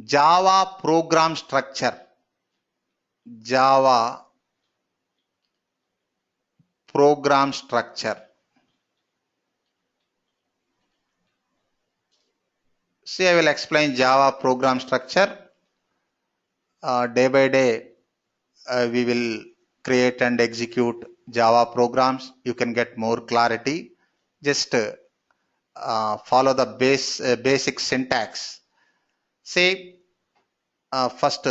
Java program structure. Java program structure. See, I will explain Java program structure. Day by day, we will create and execute Java programs. You can get more clarity. Just follow the basic syntax. See, first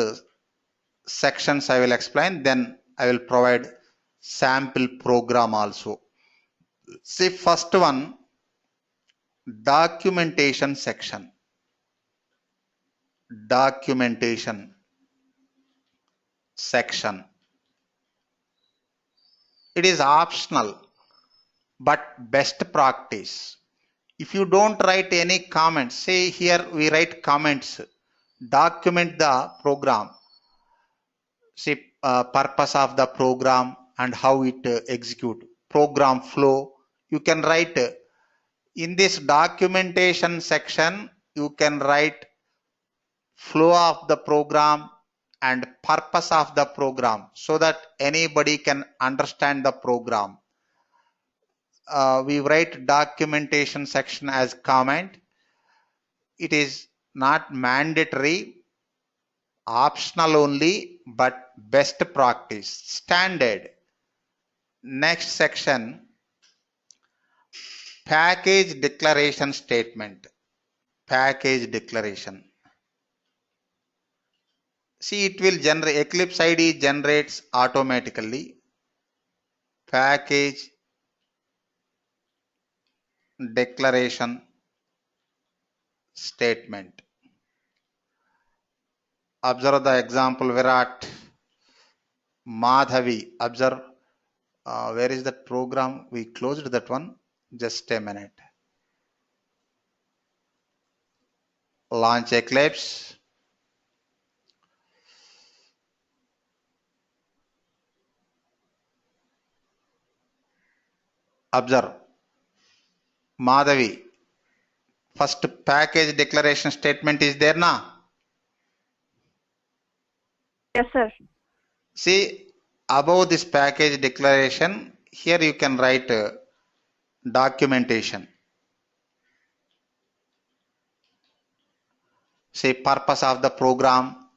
sections I will explain, then I will provide sample program also. See, first one, documentation section. Documentation section. It is optional, but best practice. If you don't write any comments, say here we write comments, document the program, say purpose of the program and how it execute, program flow. You can write in this documentation section, you can write flow of the program and purpose of the program so that anybody can understand the program. We write documentation section as comment. It is not mandatory, optional only, but best practice, standard. Next section, package declaration statement. Package declaration. See, it will generate, Eclipse ID generates automatically. Package declaration statement. Observe the example, Virat, Madhavi. Observe, where is that program? We closed that one. Just a minute. Launch Eclipse. Observe, Madhavi. First package declaration statement is there now. Yes, sir. See, above this package declaration, here you can write documentation. Say purpose of the program,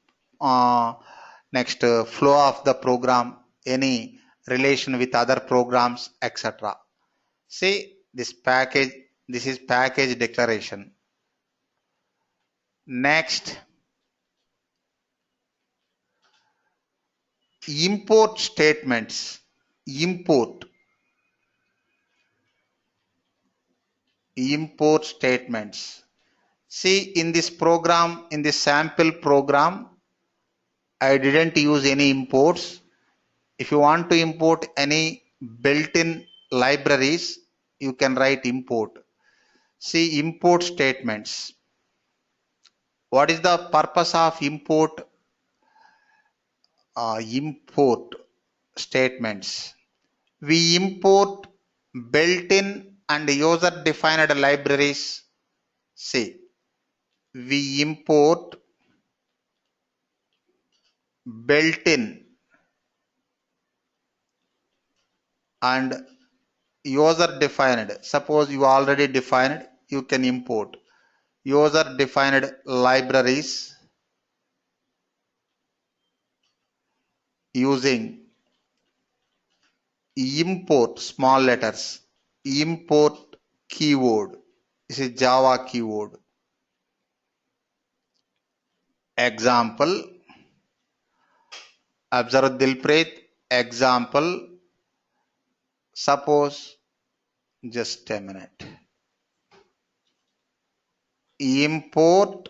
next flow of the program, any relation with other programs, etc. See, this package, this is package declaration. Next, import statements. Import statements. See, in this program, in this sample program, I didn't use any imports. If you want to import any built-in libraries, you can write import. See, import statements. What is the purpose of import? Import statements. We import built-in and user-defined libraries. See, we import built-in and user-defined. Suppose you already defined, you can import user-defined libraries using import, small letters, import keyword. This is Java keyword. Example, observe Dilpreet, example, suppose, just a minute, import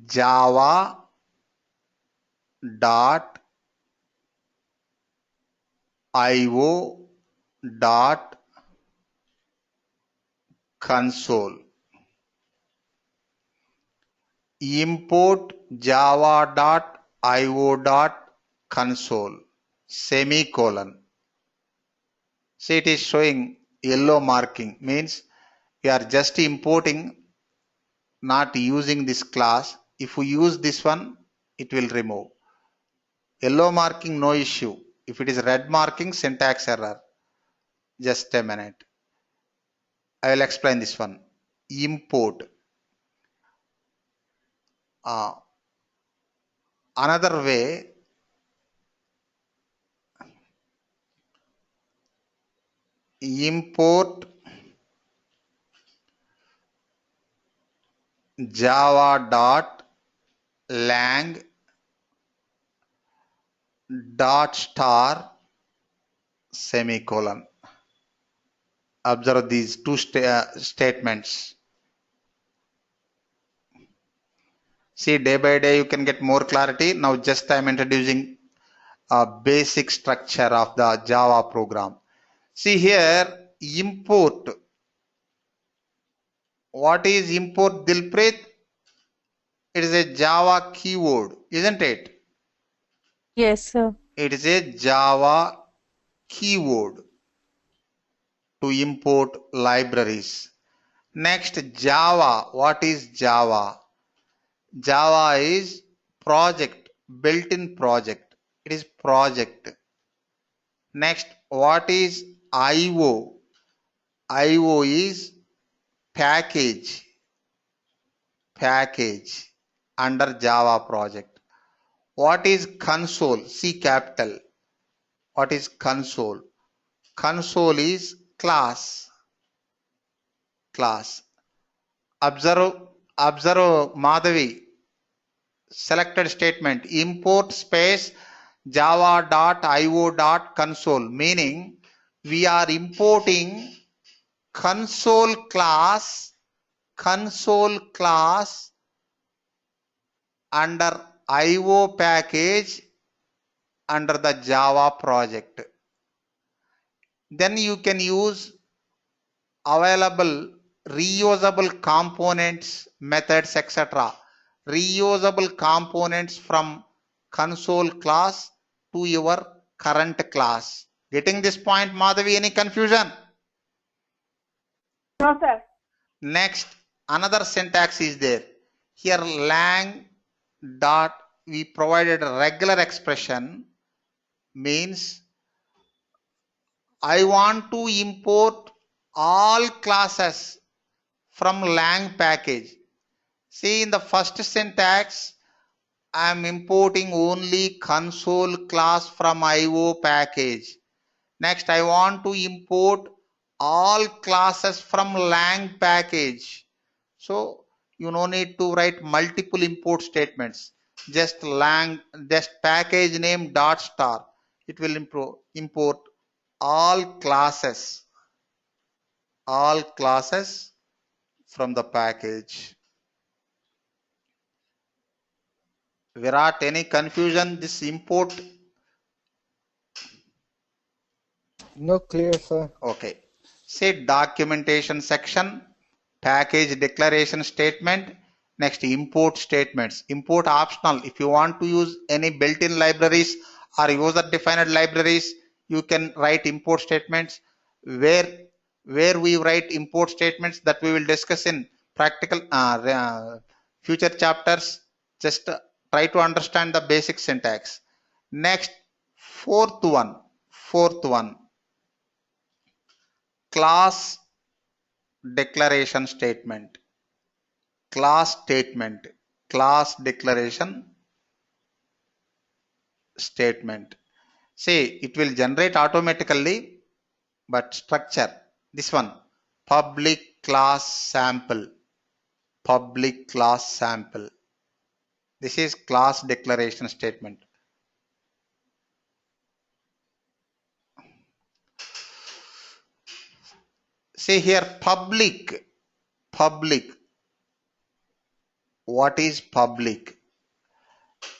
Java dot io dot console. Import java dot io dot console, semicolon. See, it is showing yellow marking, means We are just importing, not using this class. If we use this one, it will remove. Yellow marking, no issue. If it is red marking, syntax error. Just a minute. I will explain this one. Import. Another way, import java.lang dot star semicolon. Observe these two statements. See, day by day you can get more clarity. Now just I am introducing a basic structure of the Java program. See here, import. What is import, Dilpreet? It is a Java keyword, isn't it? Yes, sir. It is a Java keyword to import libraries. Next, Java. What is Java? Java is project, built-in project. It is project. Next, what is IO? IO is package under Java project. What is console? C capital. What is console? Console is class. Observe Madhavi. Selected statement. Import space java.io.console, meaning we are importing console class under IO package under the Java project. Then you can use available reusable components, methods, etc. Reusable components from console class to your current class. Getting this point, Madhavi? Any confusion? No, sir. Next, another syntax is there. Here lang dot, we provided a regular expression, means I want to import all classes from lang package. See, in the first syntax, I am importing only console class from IO package. Next, I want to import all classes from lang package. So you no need to write multiple import statements. Just package name dot star. It will import all classes from the package. Virat, any confusion? This import? No, clear, sir. Okay. Say documentation section, package declaration statement, next import statements. Import optional. If you want to use any built-in libraries or user-defined libraries, you can write import statements. Where we write import statements, that we will discuss in practical future chapters. Just try to understand the basic syntax. Next, fourth one, class declaration statement. Class declaration statement. See, it will generate automatically, but structure, this one, public class sample. This is class declaration statement. See here, public. What is public?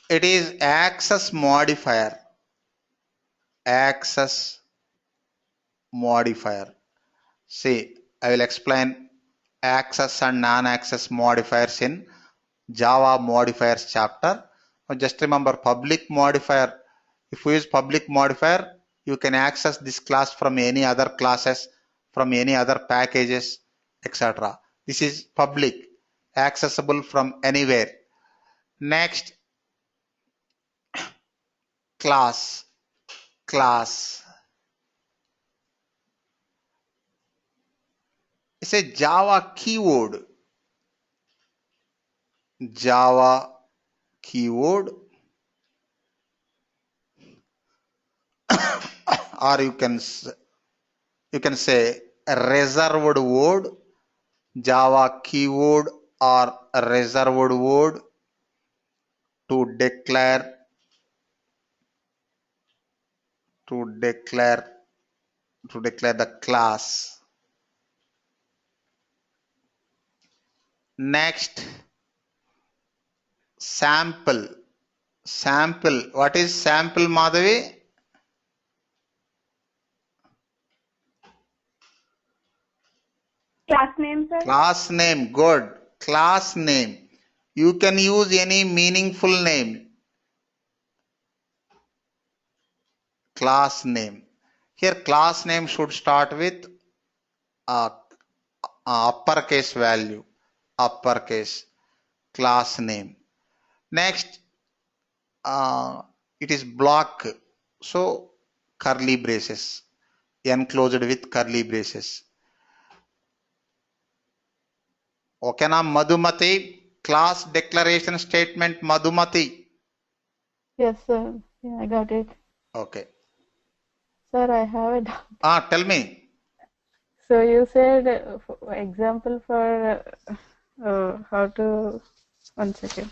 It is access modifier. See, I will explain access and non-access modifiers in Java modifiers chapter. Now just remember, public modifier. If we use public modifier, you can access this class from any other classes, from any other packages, etc. This is public, accessible from anywhere. Next, class. It's a Java keyword. Or you can say a reserved word. Java keyword or a reserved word to declare the class. Next, sample. What is sample, Madhavi? Class name, sir? Class name. Good. Class name. You can use any meaningful name. Class name. Here class name should start with uppercase value. Uppercase. Class name. Next, it is block. So curly braces. Enclosed with curly braces. Okay na, Madhumati? Class declaration statement, Madhumati. Yes, sir. Yeah, I got it. Okay. Sir, I have a doubt. Tell me. So you said example for how to, one second.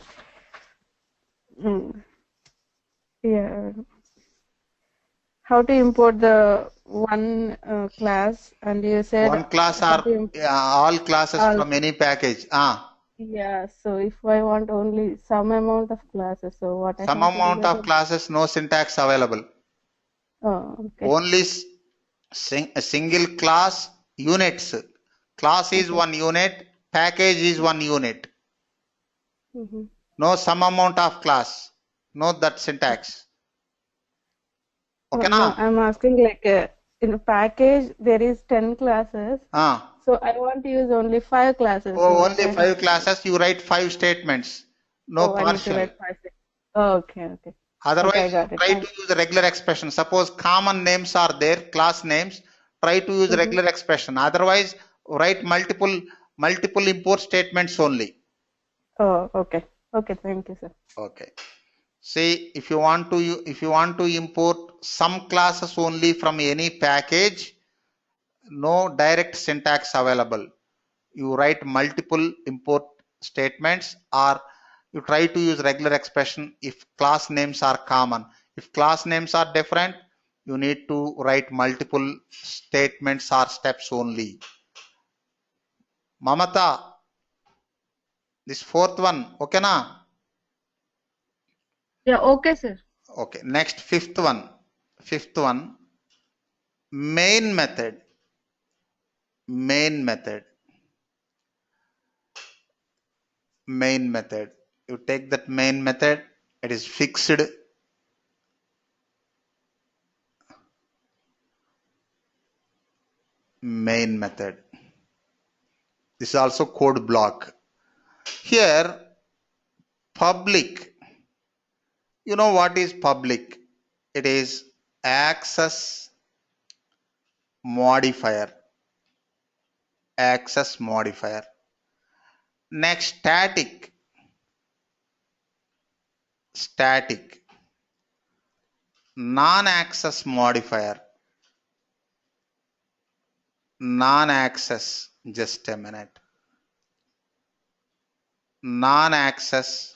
Yeah. How to import the one class, and you said One class how or to all classes all. from any package. Yeah, so if I want only some amount of classes, so what I Some have to do amount of better? classes, no syntax available. Oh, okay. Only a single class, units. Class is Okay. one unit, package is one unit. Mm-hmm. No some amount of class. No that syntax. Okay No, na? I'm asking like in a package there is 10 classes, so I want to use only 5 classes. So what Only I have 5 to do? classes, you write 5 statements. No I need to partial. write 5. Oh, okay. Okay, Otherwise, I got you it. try to use the regular expression. Suppose common names are there, class names, try to use regular expression. Otherwise, write multiple import statements only. Oh, okay. Okay, thank you, sir. Okay. See, if you want to import some classes only from any package, no direct syntax available. You write multiple import statements, or you try to use regular expression if class names are common. If class names are different, you need to write multiple statements or steps only. Mamata, this fourth one, okay na? Yeah, okay, sir. Okay, next fifth one, main method. Main method. You take that main method, it is fixed. Main method. This is also code block. Here, public. You know what is public? It is access modifier. Access modifier. Next, static. Static. Non-access modifier. Non-access. Just a minute. Non-access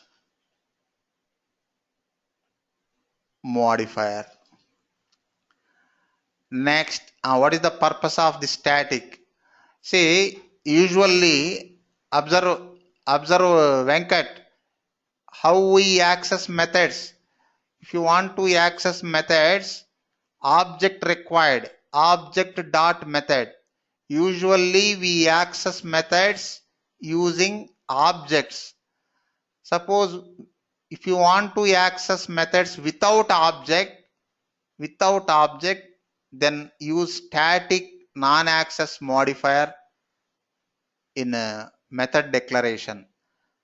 modifier. Next, what is the purpose of the static? See, usually observe Venkat, how we access methods. If you want to access methods, object required, object dot method. Usually we access methods using objects. Suppose if you want to access methods without object, then use static non-access modifier in a method declaration.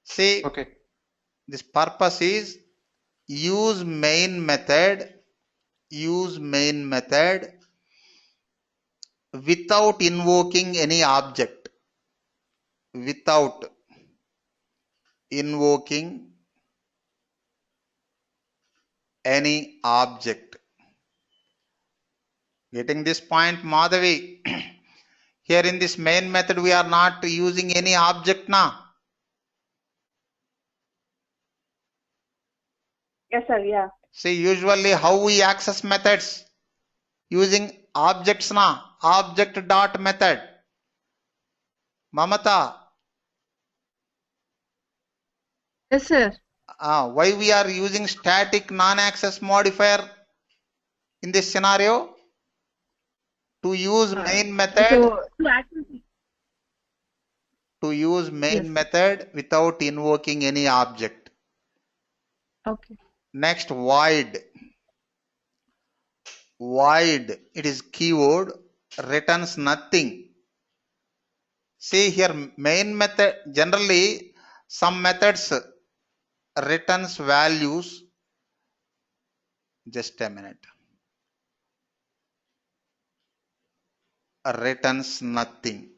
See, Okay. this purpose is use main method without invoking any object, without invoking any object. Getting this point, Madhavi? Here in this main method, we are not using any object now. Yes, sir. Yeah. See, usually how we access methods? Using objects now. Object dot method. Mamata, Yes, sir. why we are using static non-access modifier in this scenario? To use main method. To use main method without invoking any object. Okay. Next, void. Void, it is keyword, returns nothing. See here, main method, generally some methods returns values. Just a minute. Returns nothing.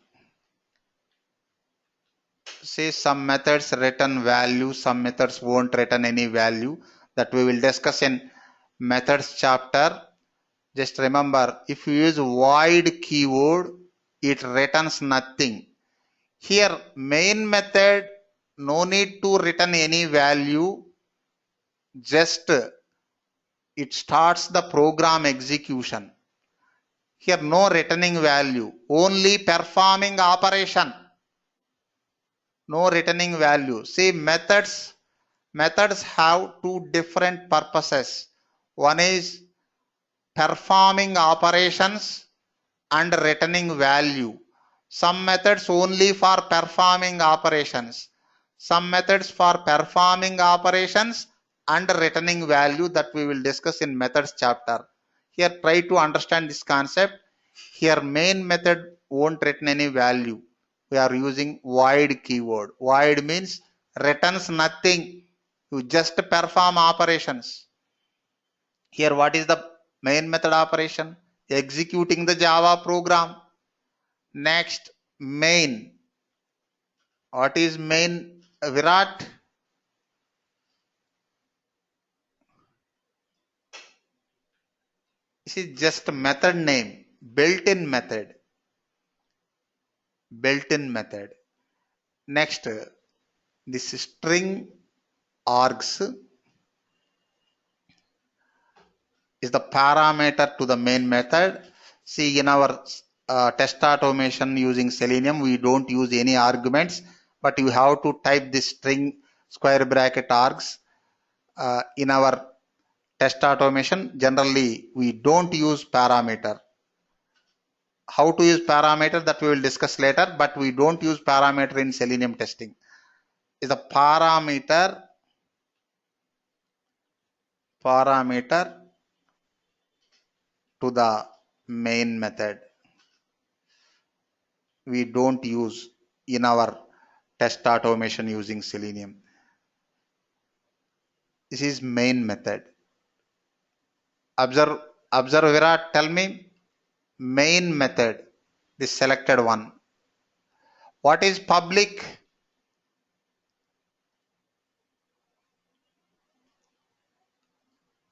See, some methods return value, some methods won't return any value. That we will discuss in methods chapter. Just remember, if you use void keyword, it returns nothing. Here, main method, no need to return any value. Just it starts the program execution. Here, no returning value, only performing operation. No returning value. See, methods have two different purposes. One is performing operations and returning value. Some methods only for performing operations. Some methods for performing operations and returning value, that we will discuss in methods chapter. Here try to understand this concept. Here main method won't return any value. We are using void keyword. Void means returns nothing. You just perform operations. Here what is the main method operation? Executing the Java program. Next, main. What is main, Virat? This is just a method name, built-in method. Built-in method. Next, this string args is the parameter to the main method. See, in our test automation using Selenium, we don't use any arguments, but you have to type this string square bracket args. In our test automation, generally we don't use parameter. How to use parameter, that we will discuss later, but we don't use parameter in Selenium testing. Is a parameter to the main method. We don't use in our test automation using Selenium. This is main method. Observe Virat, tell me main method, this selected one. What is public?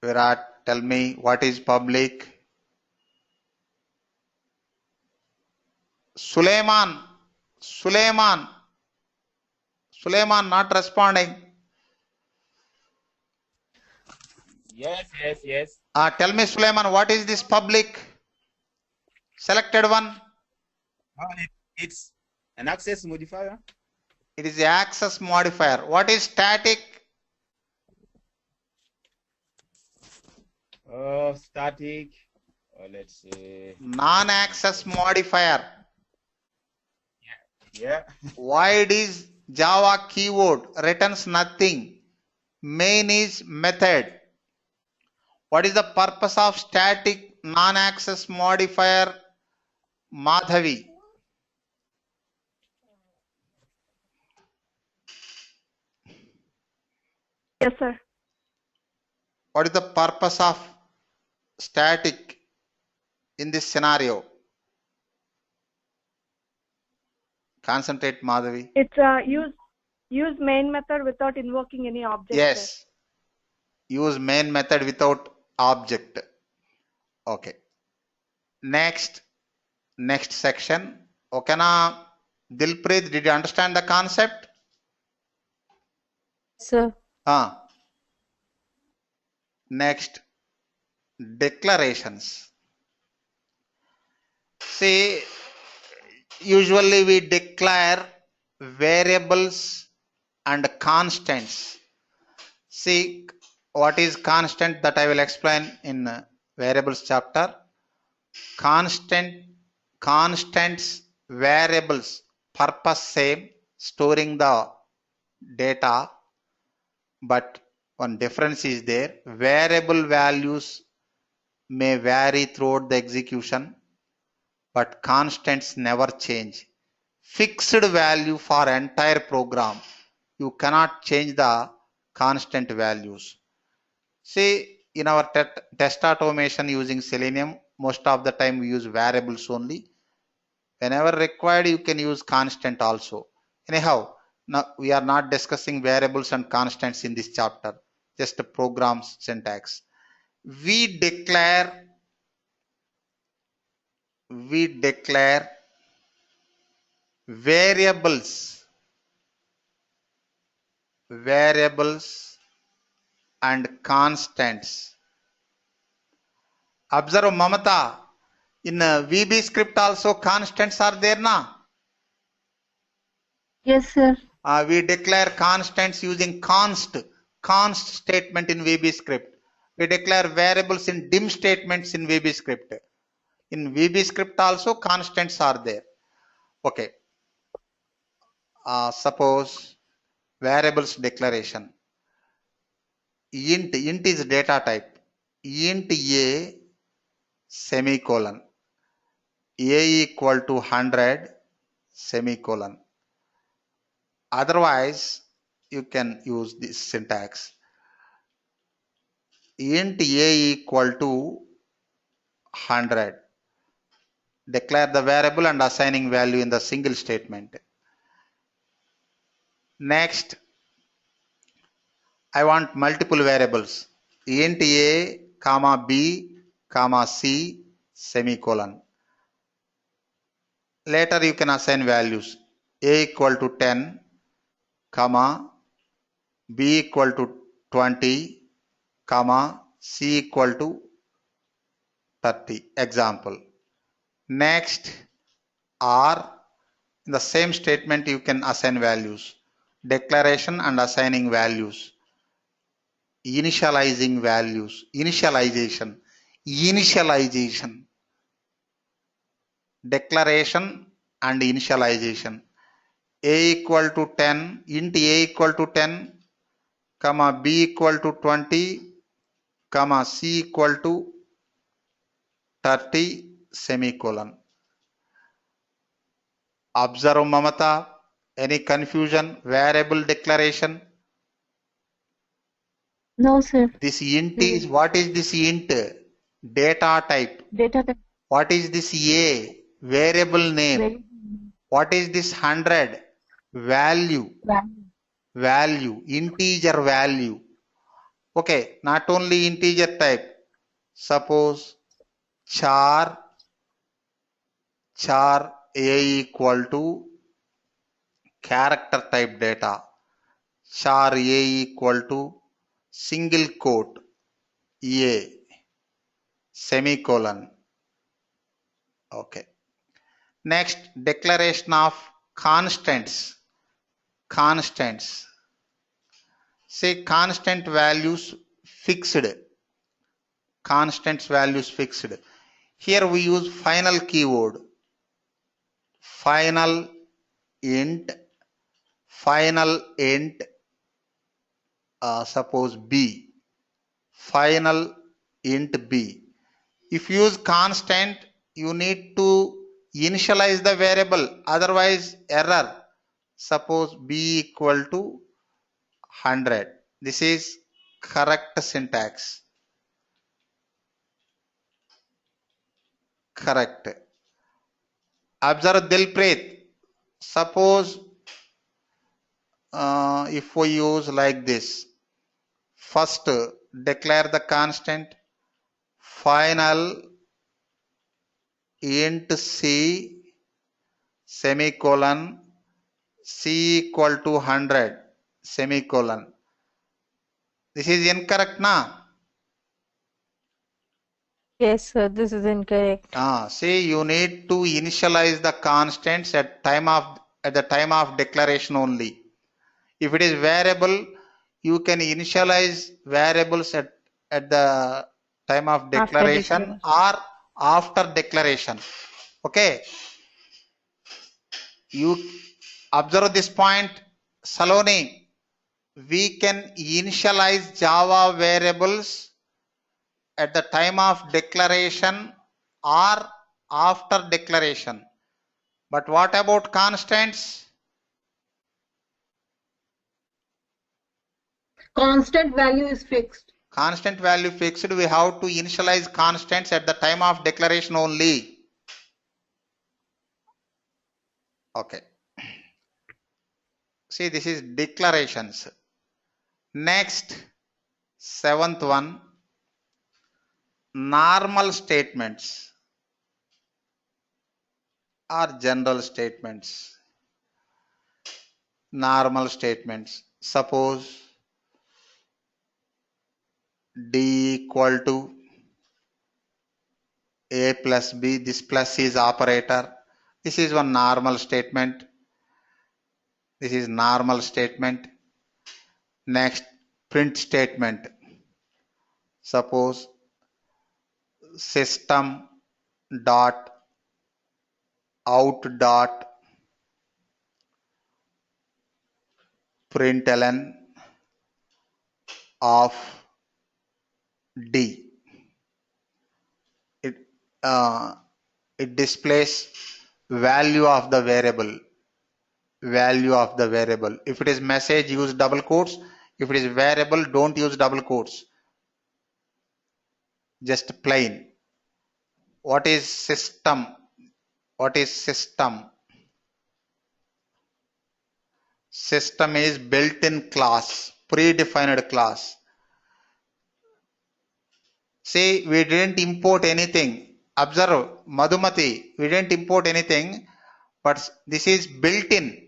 Virat, tell me what is public? Suleiman not responding. Yes. Tell me, Suleiman, what is this public? Selected one. It's an access modifier. It is the access modifier. What is static? Static. Let's say Non-access modifier. Yeah. Void is Java keyword, returns nothing. Main is method. What is the purpose of static non-access modifier, Madhavi? Yes, sir. What is the purpose of static in this scenario? Concentrate, Madhavi. It's use main method without invoking any object. Yes. Sir. Use main method without object. Okay. Next section. Okay na? Dilpreet, did you understand the concept? Sir. Next, declarations. See, usually we declare variables and constants. See, what is constant? That I will explain in variables chapter. Constants, variables, purpose same, storing the data, but one difference is there. Variable values may vary throughout the execution, but constants never change. Fixed value for entire program. You cannot change the constant values. See, in our test automation using Selenium, most of the time we use variables only. Whenever required, you can use constant also. Anyhow, now we are not discussing variables and constants in this chapter, just a program's syntax. We declare variables and constants. Observe, Mamata, in VB script also constants are there na? Yes, sir. We declare constants using const statement in VB script. We declare variables in dim statements in VB script. In VB script also constants are there. Okay. Suppose variables declaration. Int is data type. Int a semicolon. A equal to 100 semicolon. Otherwise, you can use this syntax. Int a equal to 100. Declare the variable and assigning value in the single statement. Next, I want multiple variables. Int a, comma b, comma c, semicolon. Later you can assign values. A equal to 10, comma, b equal to 20, comma, c equal to 30. Example. Next, or in the same statement you can assign values. Declaration and assigning values. Initializing values. Initialization. Declaration and initialization. A equal to 10, int a equal to 10, comma b equal to 20, comma c equal to 30, semicolon. Observe, Mamata, any confusion? Variable declaration? No, sir. This int is, what is this int? Data type. Data type. What is this a? Variable name. What is this 100? Value. Integer value. Okay, not only integer type. Suppose char a equal to character type data. Char a equal to single quote a semicolon. Okay. Next, declaration of constants. Say constant values fixed. Constants values fixed. Here we use final keyword. Final int. Suppose b. Final int b. If you use constant, you need to initialize the variable, otherwise error. Suppose b equal to 100. This is correct syntax. Correct. Observe Dilpreet. Suppose if we use like this, first declare the constant, final int c semicolon c equal to 100 semicolon. This is incorrect, na? Yes, sir. This is incorrect. See, you need to initialize the constants at the time of declaration only. If it is variable, you can initialize variables at the time of declaration or after declaration. Okay. You observe this point, Saloni. We can initialize Java variables at the time of declaration or after declaration. But what about constants? Constant value is fixed. Constant value fixed, we have to initialize constants at the time of declaration only. Okay. See, this is declarations. Next, seventh one, normal statements or general statements. Normal statements. Suppose D equal to A plus B. This plus is operator. This is one normal statement. This is normal statement. Next, print statement. Suppose system dot out dot println of D. It displays value of the variable. Value of the variable. If it is message, use double quotes. If it is variable, don't use double quotes. Just plain. What is system? What is system? System is built-in class, predefined class. See, we didn't import anything. Observe, Madhumati, we didn't import anything, but this is built-in.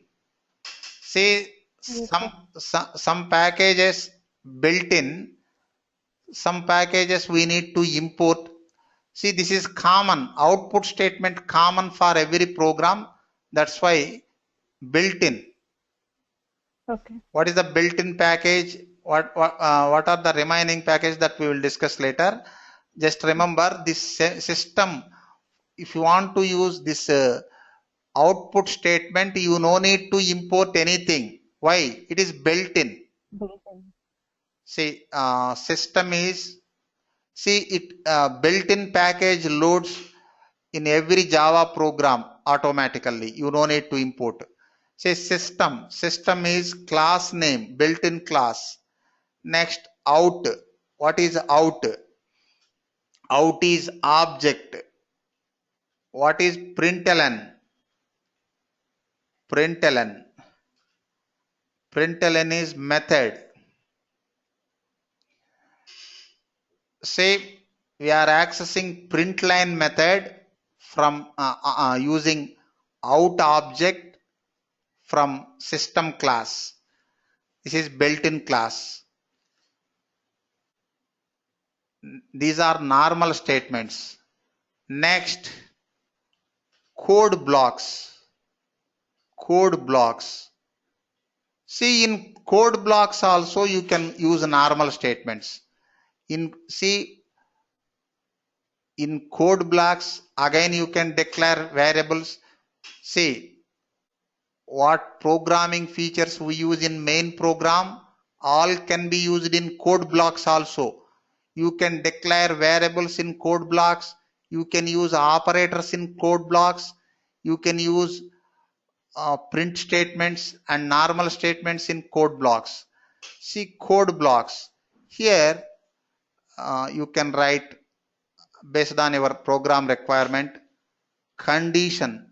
See, some packages built-in, some packages we need to import. See, this is common, output statement common for every program. That's why built-in. Okay. What is the built-in package? What are the remaining packages that we will discuss later? Just remember this system. If you want to use this output statement, you no need to import anything. Why? It is built-in. See, system is, see it built-in package loads in every Java program automatically. You no need to import. Say system. System is class name, built-in class. Next, out. What is out? Out is object. What is println? Println. Println is method. Say we are accessing println method from using out object from system class. This is built-in class. These are normal statements. Next, code blocks. Code blocks. See, in code blocks also you can use normal statements. In code blocks again you can declare variables. See, what programming features we use in main program, all can be used in code blocks also. You can declare variables in code blocks. You can use operators in code blocks. You can use print statements and normal statements in code blocks. See code blocks. Here you can write based on your program requirement condition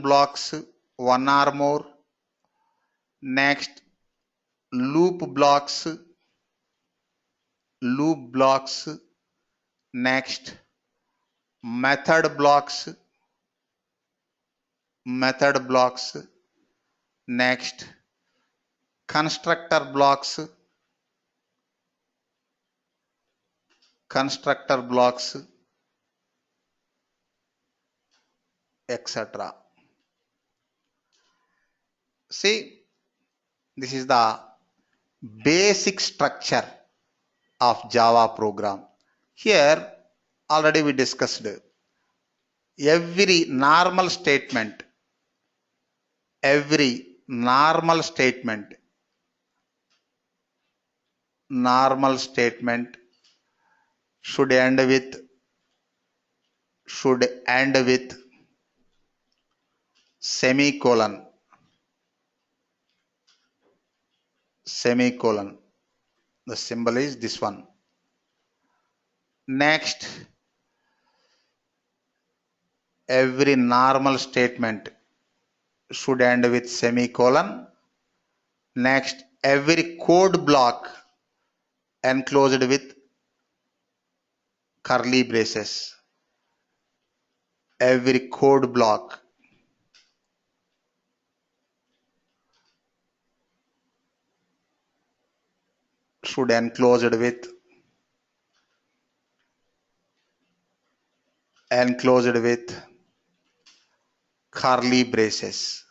blocks, one or more. Next loop blocks. Next method blocks. Next constructor blocks, etc. See, this is the basic structure of Java program. Here already we discussed every normal statement should end with semicolon. The symbol is this one. Next, every normal statement should end with semicolon. Next, every code block enclosed with curly braces. Every code block should enclosed with curly braces.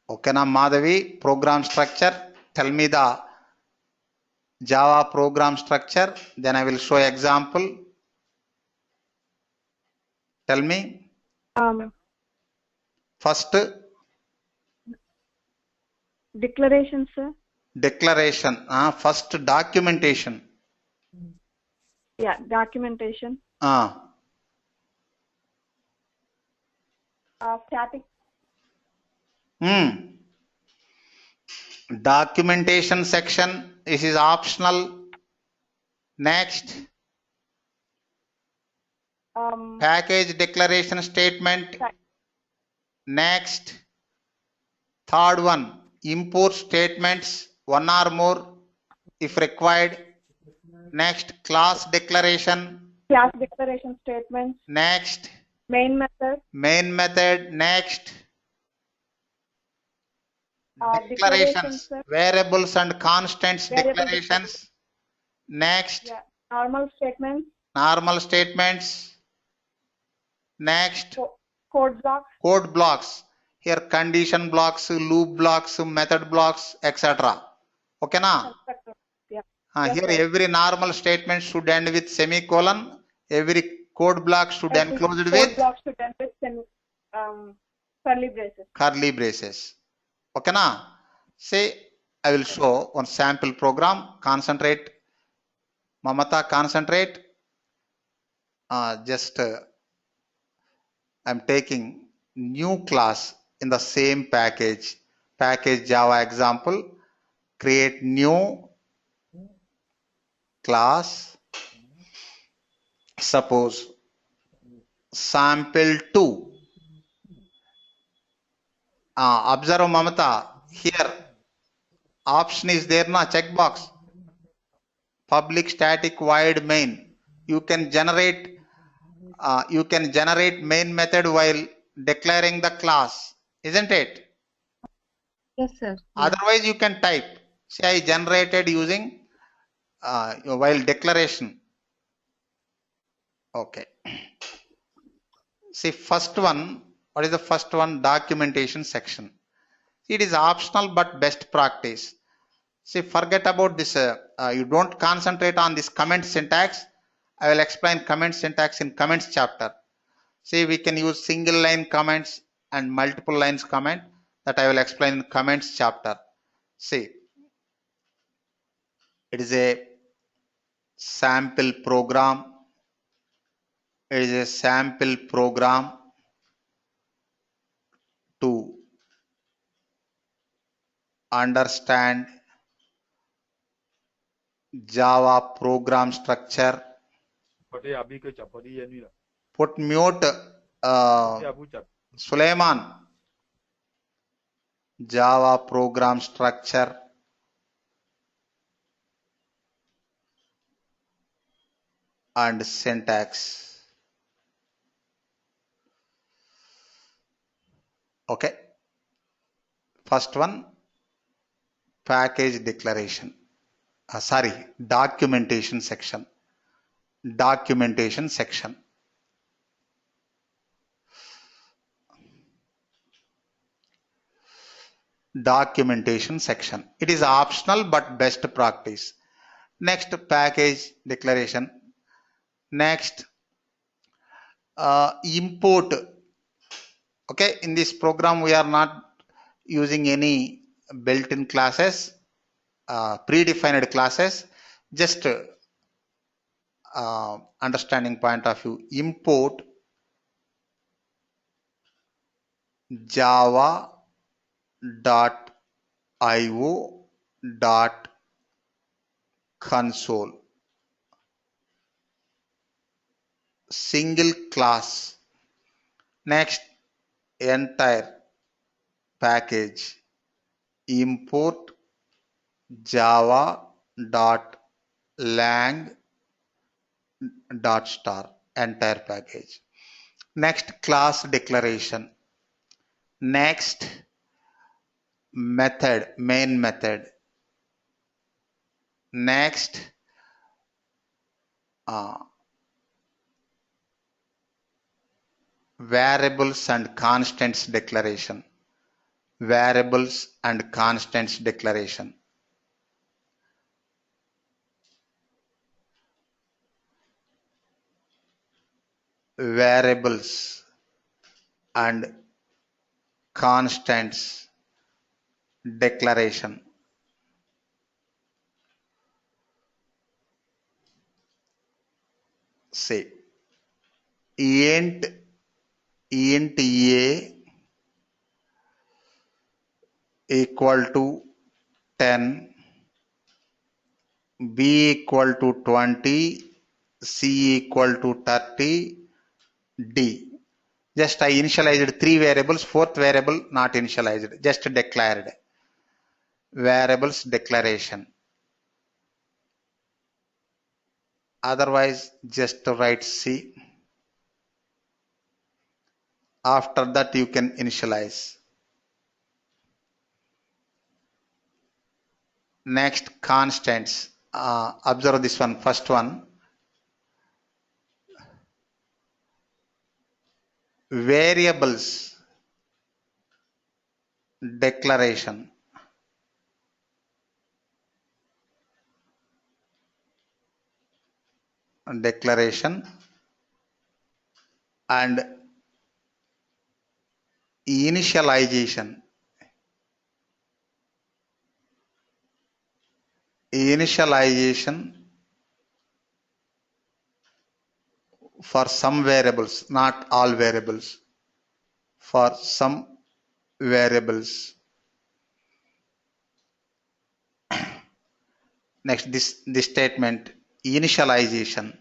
Okay, now Madhavi, program structure. Tell me the Java program structure. Then I will show example. Tell me. First. Declaration, sir. Declaration. First documentation. Yeah, documentation. Static. Documentation section. This is optional. Next. Package declaration statement. Next. Third one. Import statements, one or more if required. Next, class declaration Statements. Next, Main method. Next, declarations, variables and constants declarations. Next, Normal statements. Next, code blocks. Here condition blocks, loop blocks, method blocks, etc. Okay na? Here every normal statement should end with semicolon. Every code block should enclose with curly braces. Okay na? Say I will show one sample program. Concentrate. Mamata, concentrate. Just I'm taking new class in the same package Java example. Create new class, suppose sample2. Observe Mamata, here option is there na, checkbox, public static void main. You can generate main method while declaring the class, isn't it? Yes, sir. Otherwise you can type, say I generated using while declaration. Okay. See first one, what is the first one? Documentation section. It is optional but best practice. See, forget about this. You don't concentrate on this comment syntax. I will explain comment syntax in comments chapter. See, we can use single line comments and multiple lines comment, that I will explain in comments chapter. See, it is a sample program. to understand Java program structure. Put mute Suleiman. Java program structure and syntax. Okay. First one, package declaration. Documentation section. Documentation section. Documentation section. It is optional but best practice. Next, package declaration. Next, import. Okay, in this program we are not using any built-in classes, predefined classes. Just understanding point of view. Import java.io.console. Single class. Next, entire package. Import java.lang.star. Entire package. Next, class declaration. Next, method, main method. Next, variables and constants declaration. Variables and constants declaration. Variables and constants declaration. Say int a equal to 10, b equal to 20, c equal to 30, d. Just I initialized 3 variables, 4th variable not initialized, just declared. Variables declaration. Otherwise, just write C. After that, you can initialize. Next, constants. Observe this one, first one. Variables declaration. Declaration and initialization. Initialization for some variables, not all variables. For some variables. Next, this statement, initialization.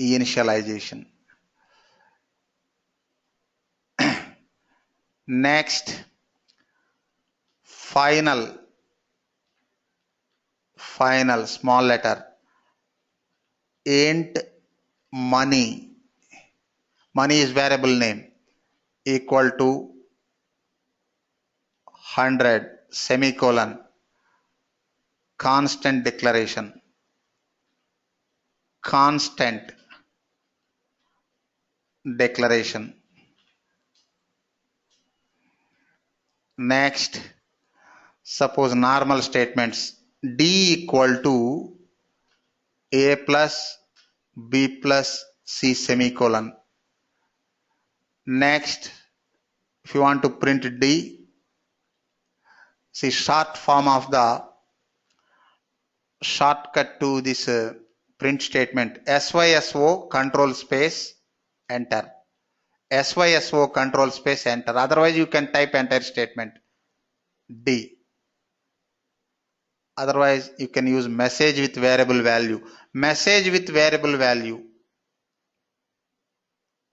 Initialization. Next, final small letter, int money. Money is variable name, equal to 100 semicolon. Constant declaration. Constant declaration. Next, suppose normal statements, d equal to a plus b plus c semicolon. Next, if you want to print d, see short form of the shortcut to this print statement, SYSO control space enter. SYSO control space enter. Otherwise you can type entire statement. D. Otherwise you can use message with variable value. Message with variable value.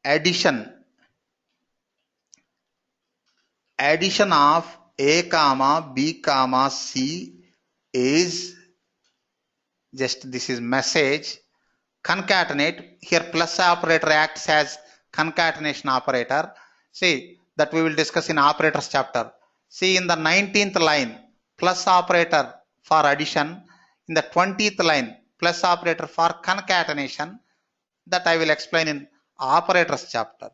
Addition. Addition of A comma B comma C is just this is message. Concatenate. Here plus operator acts as concatenation operator. See that we will discuss in operators chapter. See in the 19th line plus operator for addition. In the 20th line plus operator for concatenation. That I will explain in operators chapter.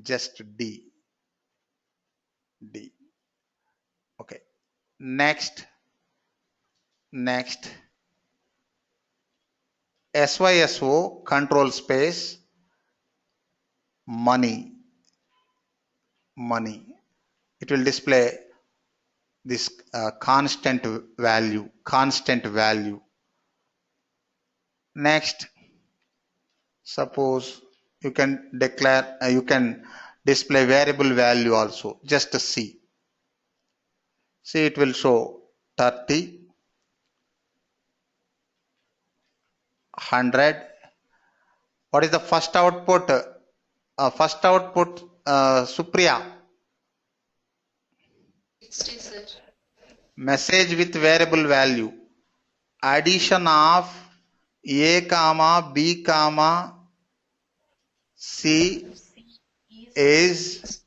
Just D. D. Okay. Next. SYSO control space money. It will display this constant value. Next, suppose you can declare you can display variable value also. Just see it will show 30, 100. What is the first output? Supriya. 60, sir. Message with variable value. Addition of A comma B comma C is,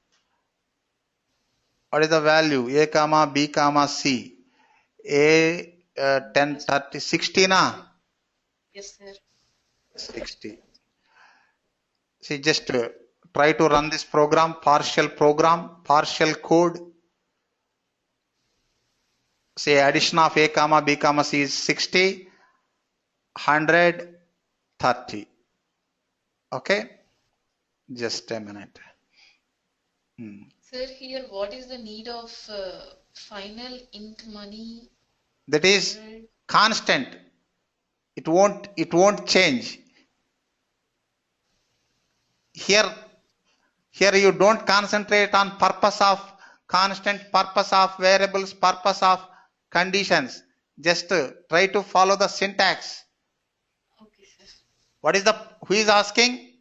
what is the value? A comma B comma C. A 10, 30, 60 na? Yes, sir. 60. See, just try to run this program, partial code. Say addition of A comma B comma C is 60, 100, 30. Okay? Just a minute. Sir, here what is the need of final int money? That is constant. It won't change. Here you don't concentrate on purpose of constant, purpose of variables, purpose of conditions. Just try to follow the syntax. Okay, sir. Who is asking?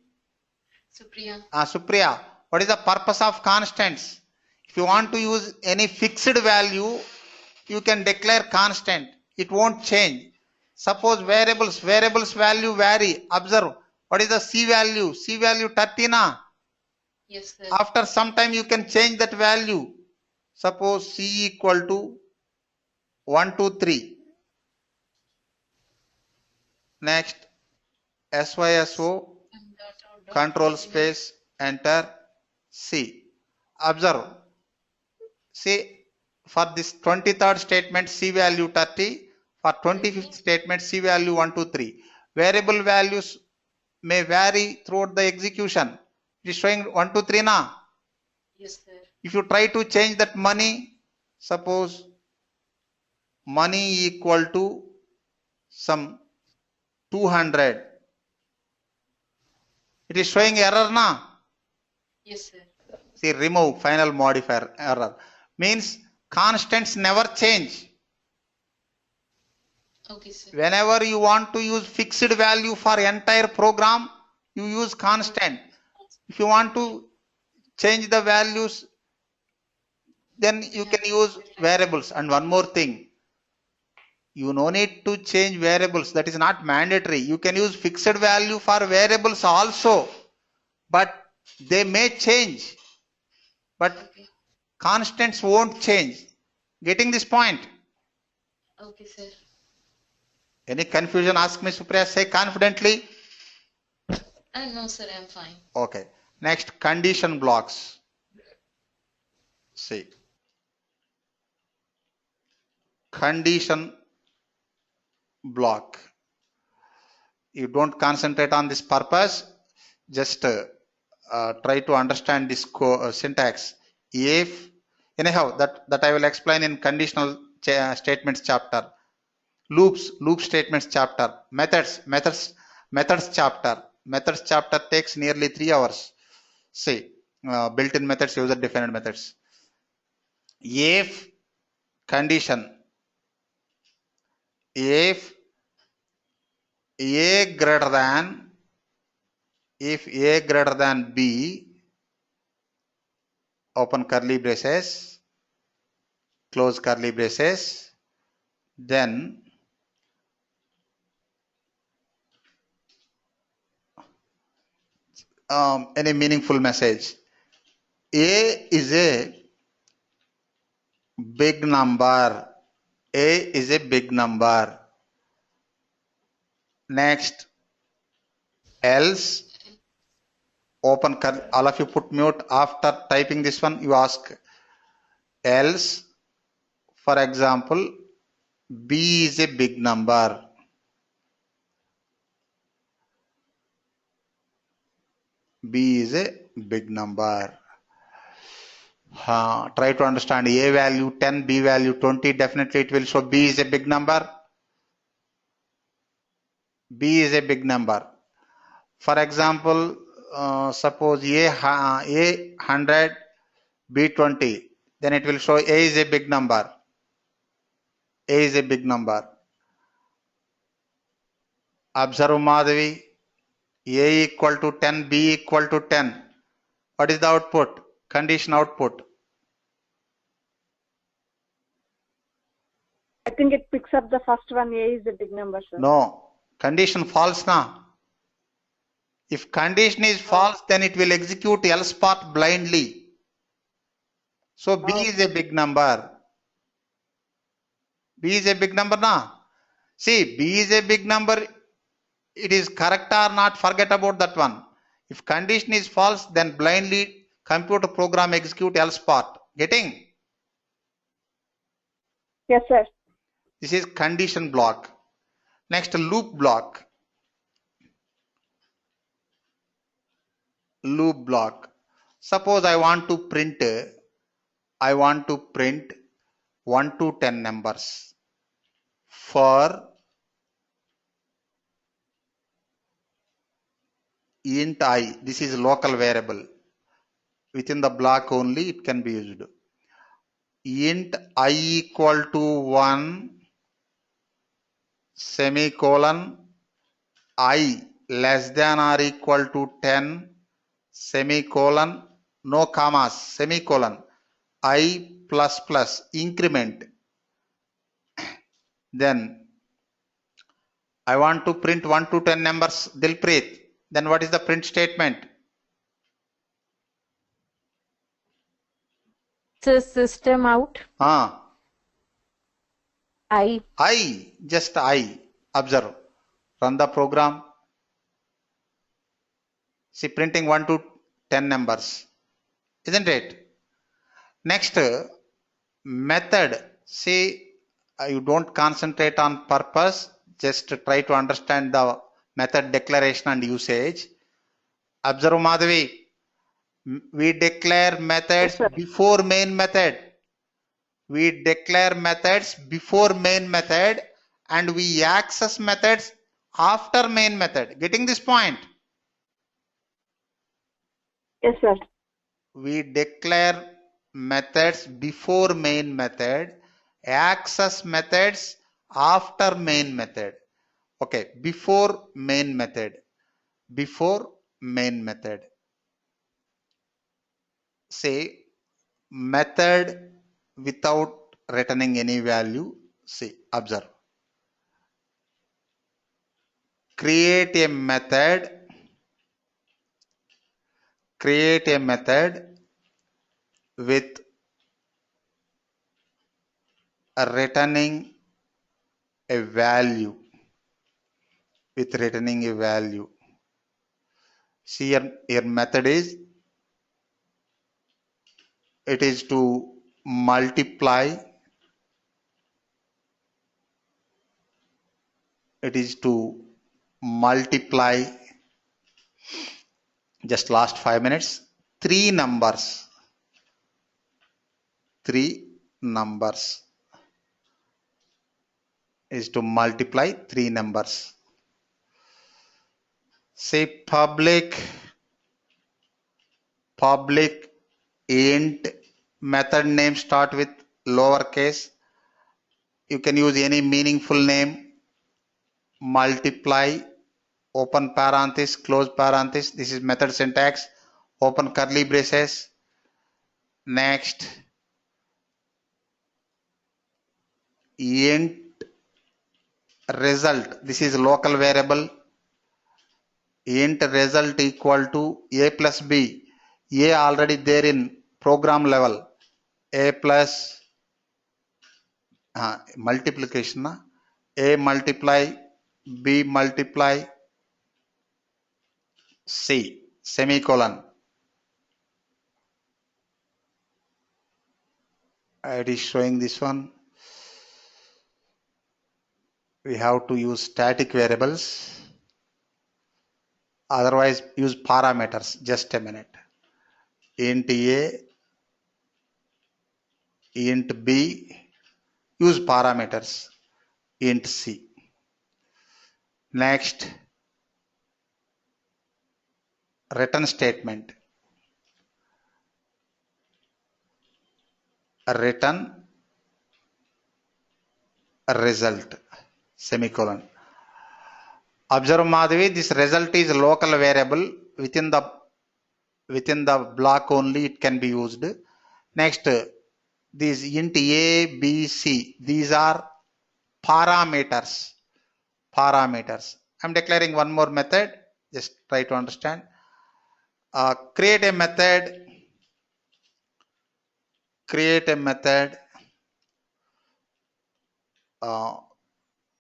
Supriya. Supriya. What is the purpose of constants? If you want to use any fixed value, you can declare constant. It won't change. Suppose variables value vary. Observe. What is the C value? C value 30 na? Yes, sir. After some time you can change that value. Suppose C equal to 1, 2, 3. Next, SYSO control space enter C. Observe. See, for this 23rd statement C value 30. For 25th statement C value 1, 2, 3. Variable values may vary throughout the execution. It is showing 1, 2, 3 na? Yes, sir. If you try to change that money, suppose money equal to some 200. It is showing error na? Yes, sir. See, remove final modifier error. Means constants never change. Okay, sir. Whenever you want to use fixed value for entire program, you use constant. If you want to change the values, then you can use variables. And one more thing, you no need to change variables. That is not mandatory. You can use fixed value for variables also, but they may change. But constants won't change. Getting this point? Okay, sir. Any confusion? Ask me, Supriya. Say confidently. No, sir, I'm fine. Okay. Next, condition blocks. See. Condition block. You don't concentrate on this purpose. Just try to understand this syntax. If, anyhow, that I will explain in conditional statements chapter. Loop statements chapter. Methods chapter. Methods chapter takes nearly 3 hours. See, built-in methods, user-defined methods. If condition, if A greater than B, open curly braces, close curly braces, then any meaningful message. A is a big number. A is a big number. Next, else, open curly, all of you put mute after typing this one, you ask. Else, for example, B is a big number. B is a big number. Try to understand. A value 10, B value 20. Definitely it will show B is a big number. B is a big number. For example, suppose A 100, B 20. Then it will show A is a big number. A is a big number. Observe Madhavi. A equal to 10, B equal to 10. What is the output? Condition output. I think it picks up the first one. A is a big number, sir. No. Condition false now. If condition is false, then it will execute else part blindly. So B is a big number. B is a big number now. See, B is a big number. It is correct or not, forget about that one. If condition is false, then blindly computer program execute else part. Getting? Yes, sir. This is condition block. Next, loop block. Loop block. Suppose I want to print 1 to 10 numbers for int I. This is local variable. Within the block only it can be used. Int I equal to 1 semicolon I less than or equal to 10 semicolon, no commas, semicolon, I plus plus increment. Then I want to print 1 to 10 numbers, Dilpreet. Then what is the print statement? System out. I. Just I. Observe. Run the program. See, printing 1 to 10 numbers. Isn't it? Next, method. See, you don't concentrate on purpose. Just try to understand the method declaration and usage. Observe Madhavi. We declare methods before main method. We declare methods before main method and we access methods after main method. Getting this point? Yes, sir. We declare methods before main method, access methods after main method. Okay, before main method. Before main method. Say method without returning any value. See, observe. Create a method with returning a value. See, your method is, it is to multiply, just last 5 minutes, 3 numbers is to multiply 3 numbers. say public int, method name start with lowercase. You can use any meaningful name. Multiply, open parenthesis, close parenthesis. This is method syntax. Open curly braces. Next, int result. This is local variable. Int result equal to a plus b. A already there in program level. A plus multiplication. A multiply b multiply c semicolon. It is showing this one. We have to use static variables. Otherwise, use parameters. Just a minute. Int a, int b, use parameters. Int c. Next, return statement. Return result semicolon. Observe Madhavi, this result is local variable within the block only it can be used. Next, these int a, b, c, these are parameters. I'm declaring one more method. Just try to understand. Create a method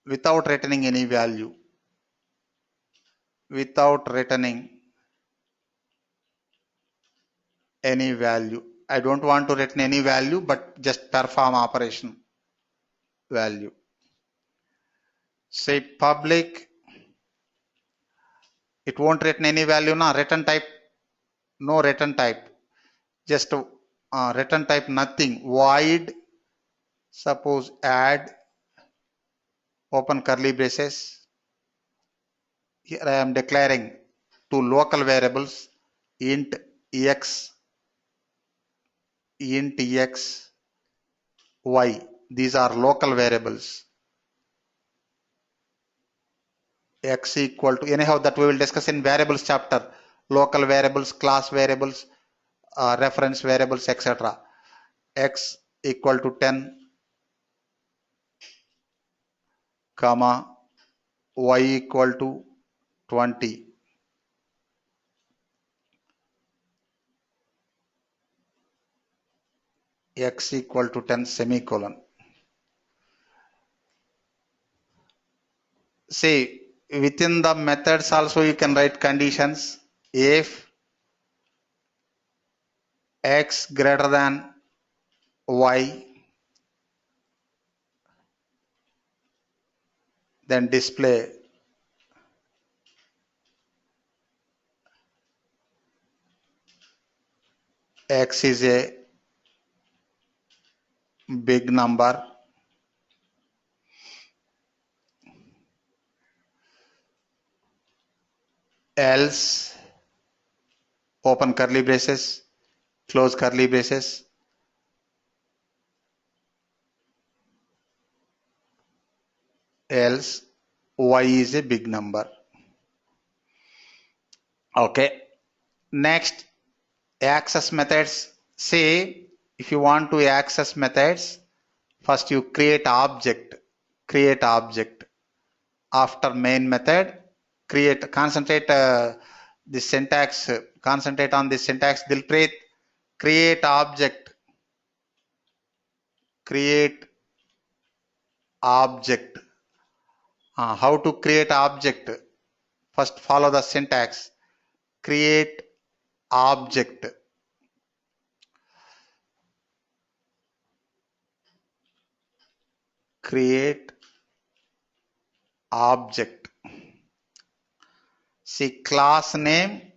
without returning any value. I don't want to return any value, but just perform operation value. Say public. It won't return any value. Return type. No return type. Just return type nothing. Void. Suppose add. Open curly braces. Here I am declaring two local variables. Int x, y. These are local variables. X equal to, anyhow, that we will discuss in variables chapter. Local variables, class variables, reference variables, etc. X equal to 10, comma, y equal to 20. X equal to 10 semicolon. See, within the methods also you can write conditions. If x greater than y, then display x is a big number. Else, open curly braces, close curly braces, else y is a big number. Okay. Next, access methods. Say, if you want to access methods, first you create object. After main method, concentrate on the syntax. Dilpreet, create object. How to create object? First follow the syntax. Create object. See, class name.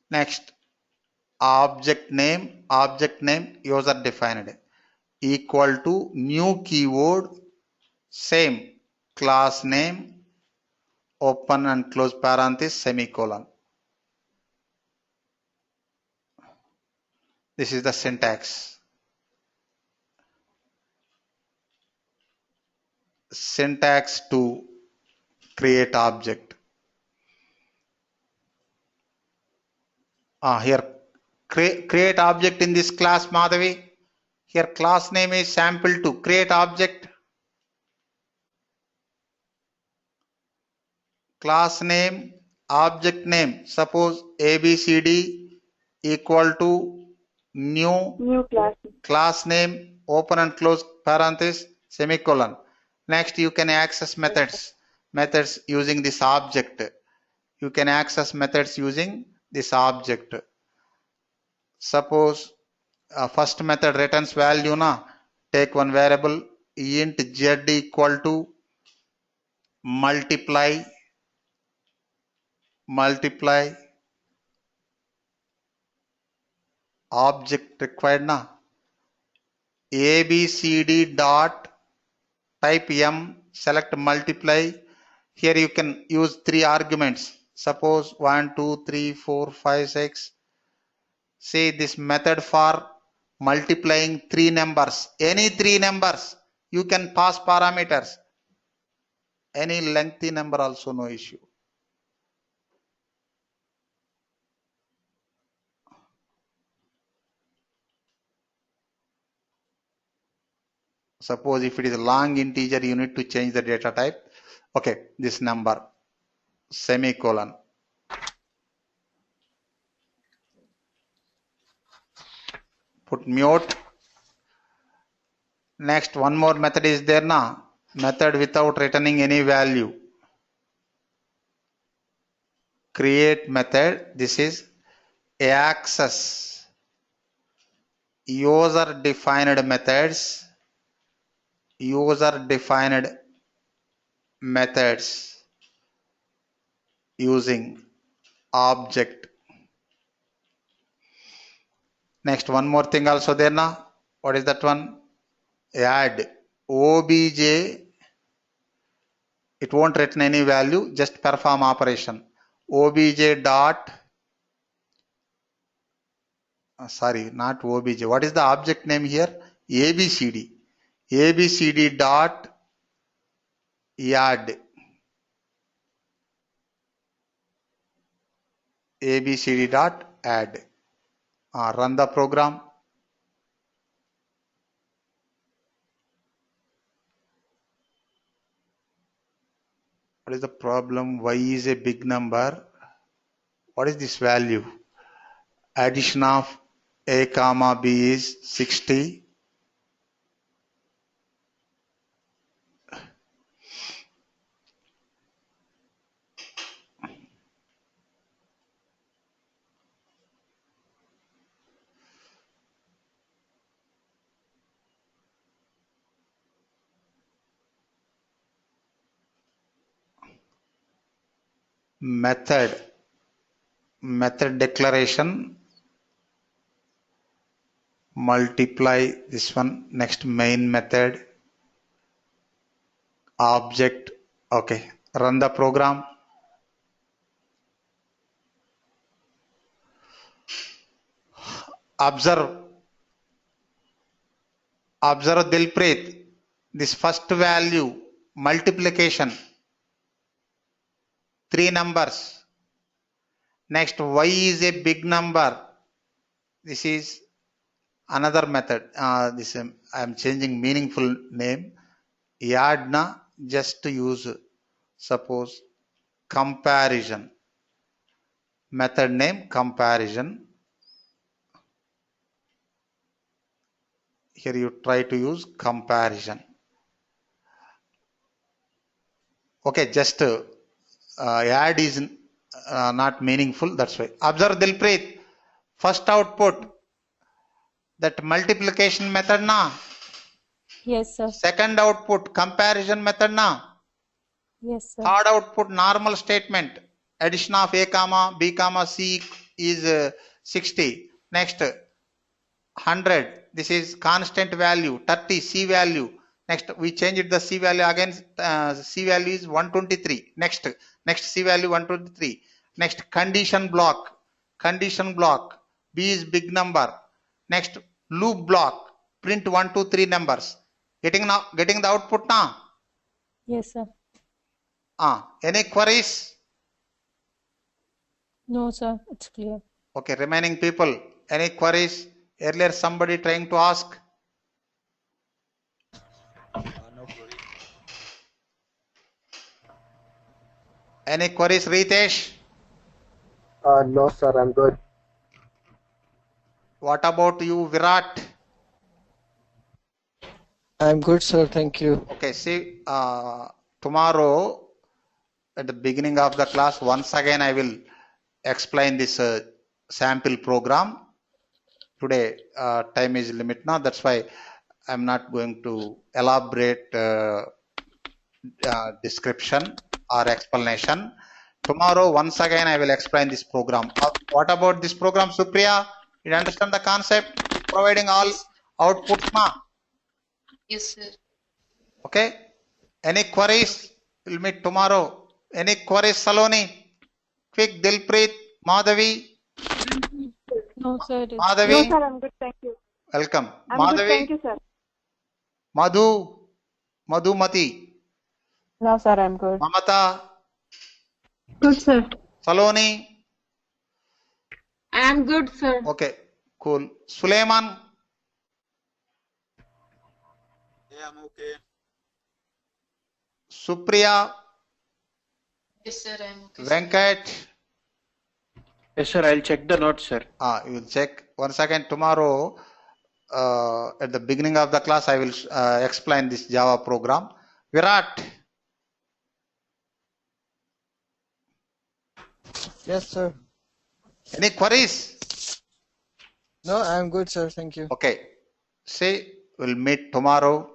Next, object name user defined equal to new keyword, same class name, open and close parenthesis, semicolon. This is the syntax. Syntax to create object. Here create object in this class, Madhavi. Here class name is sample2. Create object. Class name, object name. Suppose ABCD equal to new class name, open and close parenthesis, semicolon. Next you can access methods using this object. You can access methods using this object. Suppose first method returns value na, take one variable int z equal to multiply object required na, abcd dot type m, select multiply. Here you can use 3 arguments. Suppose 1 2 3 4 5 6. See this method for multiplying 3 numbers, any 3 numbers. You can pass parameters, any lengthy number also, no issue. Suppose if it is a long integer, you need to change the data type. Okay, this number, semicolon. Put mute. Next, one more method is there na, method without returning any value. Create method. This is access user defined methods. User defined methods using object. Next, one more thing also there na. What is that one? Add obj. It won't return any value, just perform operation. Obj dot, sorry, not obj. What is the object name here? ABCD. ABCD dot add. ABCD dot add. Run the program. What is the problem? Y is a big number. What is this value? Addition of a comma b is 60. Method declaration, multiply this one. Next, main method, object. Okay, run the program. Observe Dilpreet, this first value, multiplication, 3 numbers. Next, y is a big number. This is another method. I am changing meaningful name. Add na, just to use, suppose comparison. Method name comparison. Here you try to use comparison. Okay, just add is not meaningful, that's why. Observe Dilpreet, first output, that multiplication method na. Yes, sir. Second output, comparison method na. Yes, sir. Third output, normal statement, addition of a comma b comma c is 60. Next, 100, this is constant value, 30 c value. Next, we changed the C value again. C value is 123. Next C value 123. Next, condition block. Condition block. B is big number. Next, loop block. Print 1, 2, 3 numbers. Getting the output now? Yes, sir. Any queries? No, sir. It's clear. Okay, remaining people, any queries? Earlier somebody trying to ask? No query. Any queries, Ritesh? No, sir, I'm good. What about you, Virat? I'm good, sir. Thank you. Okay, see, tomorrow at the beginning of the class, once again I will explain this sample program. Today time is limit now, that's why I'm not going to elaborate description or explanation. Tomorrow once again I will explain this program. What about this program, Supriya? You understand the concept? Providing all outputs ma? Yes, sir. Okay. Any queries? We'll meet tomorrow. Any queries, Saloni? Quick, Dilpreet, Madhavi. No, sir. It is. Madhavi. No, sir, I'm good. Thank you. Welcome. I'm Madhavi. good. Thank you, sir. Madhumati. No, sir, I'm good. Mamata. Good, sir. Saloni. I am good, sir. Okay, cool. Suleiman. Yeah, I'm okay. Supriya. Yes, sir. I'm okay. Venkat. Yes, sir. I'll check the notes, sir. You will check. Once again, tomorrow at the beginning of the class, I will explain this Java program. Virat. Yes, sir. Any queries? No, I'm good, sir. Thank you. Okay. See, we'll meet tomorrow,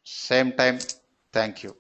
same time. Thank you.